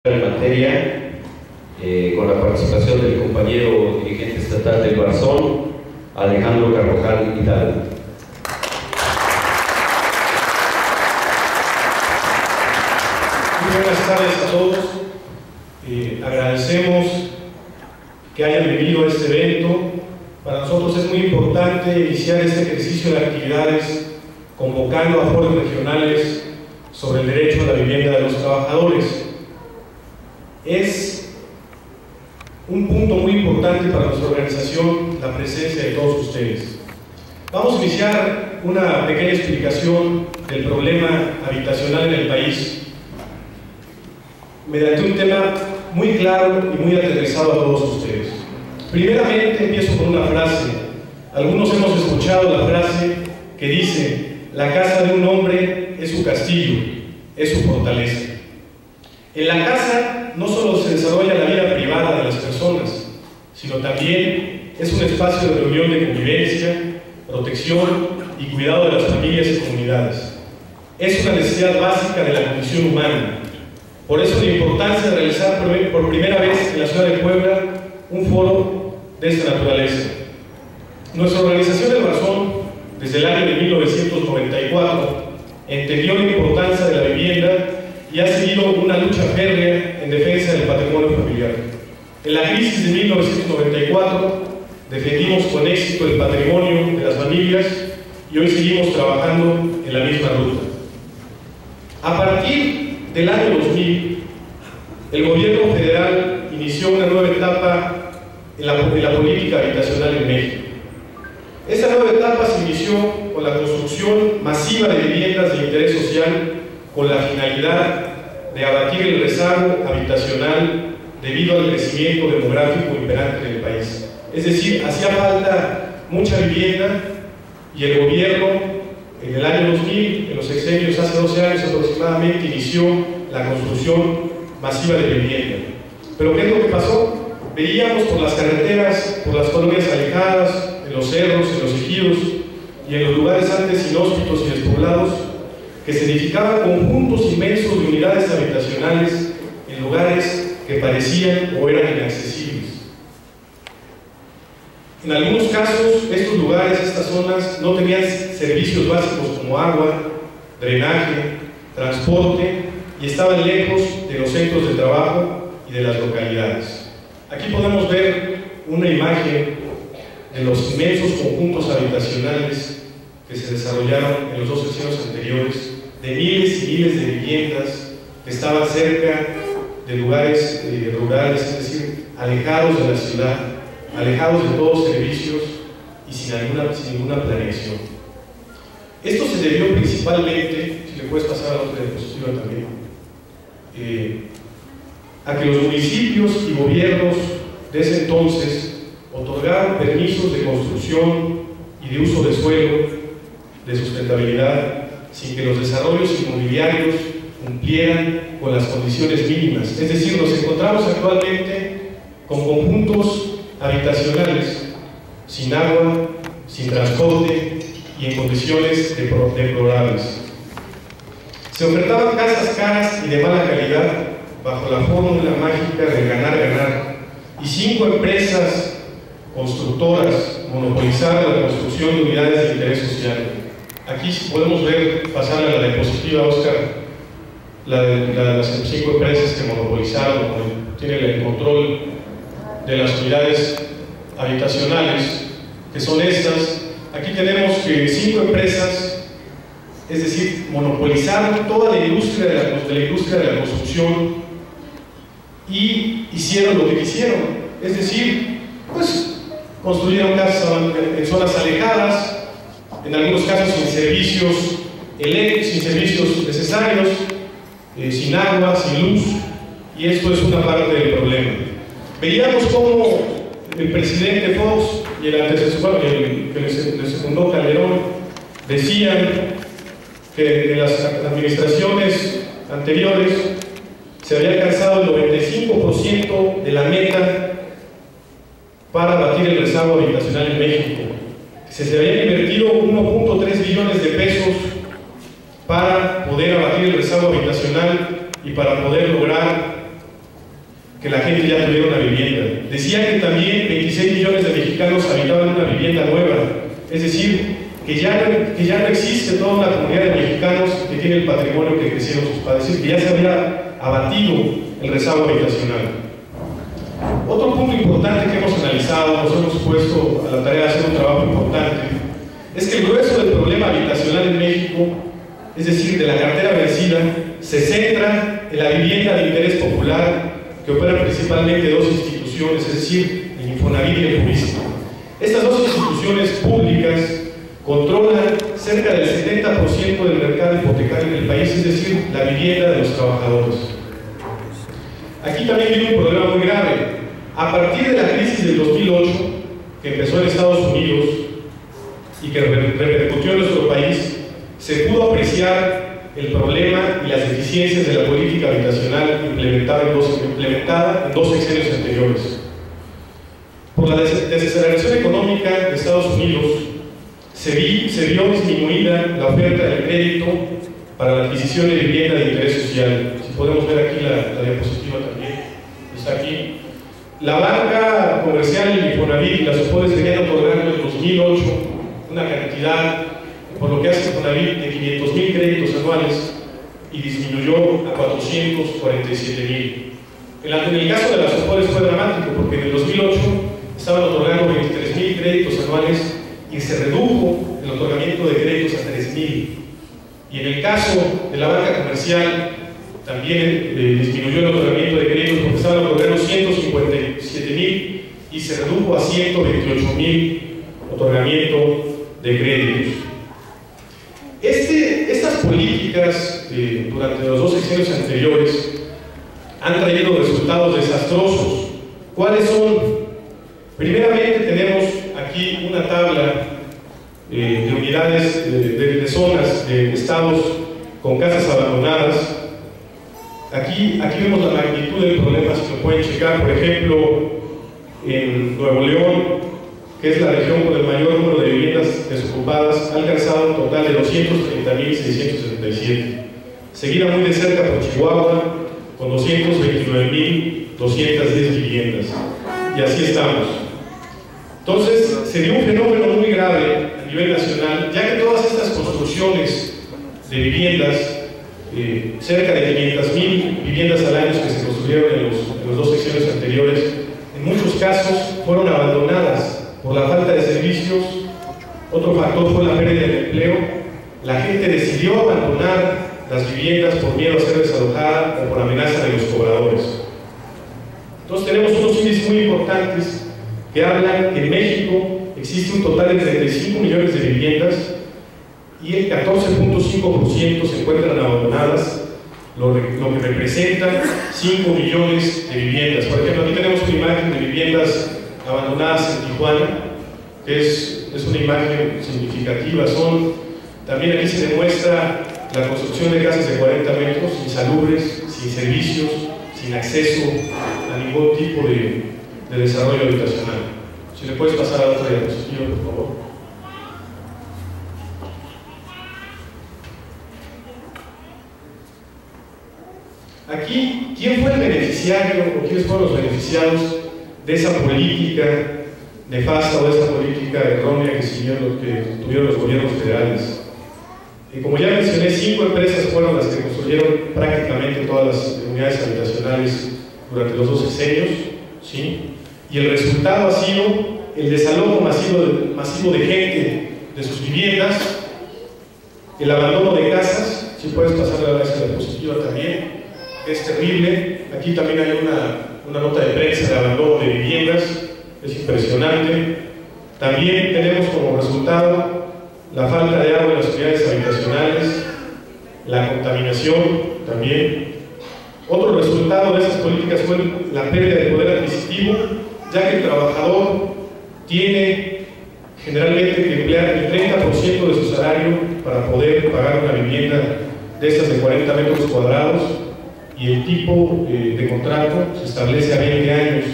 En materia, con la participación del compañero dirigente estatal del Barzón, Alejandro Carvajal Hidalgo. Muy buenas tardes a todos. Agradecemos que hayan venido a este evento. Para nosotros es muy importante iniciar este ejercicio de actividades convocando a foros regionales sobre el derecho a la vivienda de los trabajadores. Es un punto muy importante para nuestra organización la presencia de todos ustedes. Vamos a iniciar una pequeña explicación del problema habitacional en el país mediante un tema muy claro y muy aterrizado a todos ustedes. Primeramente empiezo con una frase. Algunos hemos escuchado la frase que dice: la casa de un hombre es su castillo, es su fortaleza. En la casa no solo se desarrolla la vida privada de las personas, sino también es un espacio de reunión de convivencia, protección y cuidado de las familias y comunidades. Es una necesidad básica de la condición humana. Por eso la importancia de realizar por primera vez en la ciudad de Puebla un foro de esta naturaleza. Nuestra organización El Barzón, desde el año de 1994, entendió la importancia de la vivienda y ha seguido una lucha férrea en defensa del patrimonio familiar. En la crisis de 1994 defendimos con éxito el patrimonio de las familias y hoy seguimos trabajando en la misma ruta. A partir del año 2000, el gobierno federal inició una nueva etapa en la política habitacional en México. Esta nueva etapa se inició con la construcción masiva de viviendas de interés social con la finalidad de abatir el rezago habitacional debido al crecimiento demográfico imperante en el país. Es decir, hacía falta mucha vivienda y el gobierno en el año 2000, en los sexenios hace 12 años aproximadamente, inició la construcción masiva de vivienda. Pero ¿qué es lo que pasó? Veíamos por las carreteras, por las colonias alejadas, en los cerros, en los ejidos y en los lugares antes inhóspitos y despoblados, que se edificaban conjuntos inmensos de unidades habitacionales en lugares que parecían o eran inaccesibles. En algunos casos, estos lugares, estas zonas, no tenían servicios básicos como agua, drenaje, transporte y estaban lejos de los centros de trabajo y de las localidades. Aquí podemos ver una imagen de los inmensos conjuntos habitacionales que se desarrollaron en los 2 sexenios anteriores, de miles y miles de viviendas que estaban cerca de lugares rurales, es decir, alejados de la ciudad, alejados de todos servicios y sin ninguna planeación. Esto se debió principalmente, si le puedes pasar a la otra diapositiva también, a que los municipios y gobiernos de ese entonces otorgaron permisos de construcción y de uso de suelo, de sustentabilidad, sin que los desarrollos inmobiliarios cumplieran con las condiciones mínimas. Es decir, nos encontramos actualmente con conjuntos habitacionales sin agua, sin transporte y en condiciones deplorables. Se ofertaban casas caras y de mala calidad bajo la fórmula mágica de ganar-ganar, y 5 empresas constructoras monopolizaron la construcción de unidades de interés social. Aquí podemos ver, pasar a la diapositiva, Oscar, las 5 empresas que monopolizaron, tienen el control de las unidades habitacionales, que son estas. Aquí tenemos que 5 empresas, es decir, monopolizaron toda la industria de la construcción y hicieron lo que quisieron. Es decir, pues construyeron casas en zonas alejadas, en algunos casos sin servicios eléctricos, sin servicios necesarios, sin agua, sin luz, y esto es una parte del problema. Veíamos cómo el presidente Fox y el antecesor, que le secundó Calderón, decían que en las administraciones anteriores se había alcanzado el 95% de la meta para abatir el rezago habitacional en México. Se habían invertido 1.3 billones de pesos para poder abatir el rezago habitacional y para poder lograr que la gente ya tuviera una vivienda. Decía que también 26 millones de mexicanos habitaban una vivienda nueva, es decir, que ya no existe toda una comunidad de mexicanos que tiene el patrimonio que crecieron sus padres, es decir, que ya se había abatido el rezago habitacional. Otro punto importante que hemos analizado, nos hemos puesto a la tarea de hacer un trabajo importante, es que el grueso del problema habitacional en México, es decir, de la cartera vencida, se centra en la vivienda de interés popular que opera principalmente dos instituciones, es decir, el Infonavit y el Fobiste. Estas dos instituciones públicas controlan cerca del 70% del mercado hipotecario en el país, es decir, la vivienda de los trabajadores. Aquí también viene un problema muy grave. A partir de la crisis del 2008, que empezó en Estados Unidos y que repercutió en nuestro país, se pudo apreciar el problema y las deficiencias de la política habitacional implementada en dos sexenios anteriores. Por la desaceleración económica de Estados Unidos, se vio disminuida la oferta de crédito para la adquisición de vivienda de interés social. Si podemos ver aquí la diapositiva también, está aquí. La banca comercial, el Infonavit y las Afores venían otorgando en 2008 una cantidad, por lo que hace Infonavit, de 500,000 créditos anuales y disminuyó a 447,000. En el caso de las Afores fue dramático, porque en el 2008 estaban otorgando 23,000 créditos anuales y se redujo el otorgamiento de créditos a 3,000. Y en el caso de la banca comercial también disminuyó el otorgamiento de créditos porque estaban otorgando 157,000 y se redujo a 128,000 otorgamiento de créditos. Estas políticas durante los dos sexenios anteriores han traído resultados desastrosos. ¿Cuáles son? Primeramente tenemos aquí una tabla de unidades, de zonas, de estados con casas abandonadas. Aquí vemos la magnitud del problema, si lo pueden checar. Por ejemplo, en Nuevo León, que es la región con el mayor número de viviendas desocupadas, ha alcanzado un total de 230,677. Seguida muy de cerca por Chihuahua, con 229,210 viviendas. Y así estamos. Entonces, se dio un fenómeno muy grave a nivel nacional, ya que todas estas construcciones de viviendas, cerca de 500,000 viviendas al año que se construyeron en los dos sexenios anteriores, en muchos casos fueron abandonadas por la falta de servicios. Otro factor fue la pérdida de empleo. La gente decidió abandonar las viviendas por miedo a ser desalojada o por amenaza de los cobradores. Entonces tenemos unos índices muy importantes que hablan que en México existe un total de 35 millones de viviendas y el 14.5% se encuentran abandonadas, lo que representa 5 millones de viviendas. Por ejemplo, aquí tenemos una imagen de viviendas abandonadas en Tijuana, que es una imagen significativa. También aquí se demuestra la construcción de casas de 40 metros, insalubres, sin servicios, sin acceso a ningún tipo de desarrollo habitacional. Si le puedes pasar a otra diapositiva, por favor. Aquí, ¿quién fue el beneficiario o quiénes fueron los beneficiados de esa política nefasta o de esa política errónea que tuvieron los gobiernos federales? Y como ya mencioné, 5 empresas fueron las que construyeron prácticamente todas las unidades habitacionales durante los dos sexenios, ¿sí? Y el resultado ha sido el desalojo masivo de gente de sus viviendas, el abandono de casas. Si puedes pasar a esa diapositiva también, es terrible. Aquí también hay una nota de prensa de abandono de viviendas, es impresionante. También tenemos como resultado la falta de agua en las unidades habitacionales, la contaminación también. Otro resultado de esas políticas fue la pérdida de poder adquisitivo, ya que el trabajador tiene generalmente que emplear el 30% de su salario para poder pagar una vivienda de estas de 40 metros cuadrados, y el tipo de contrato se establece a 20 años.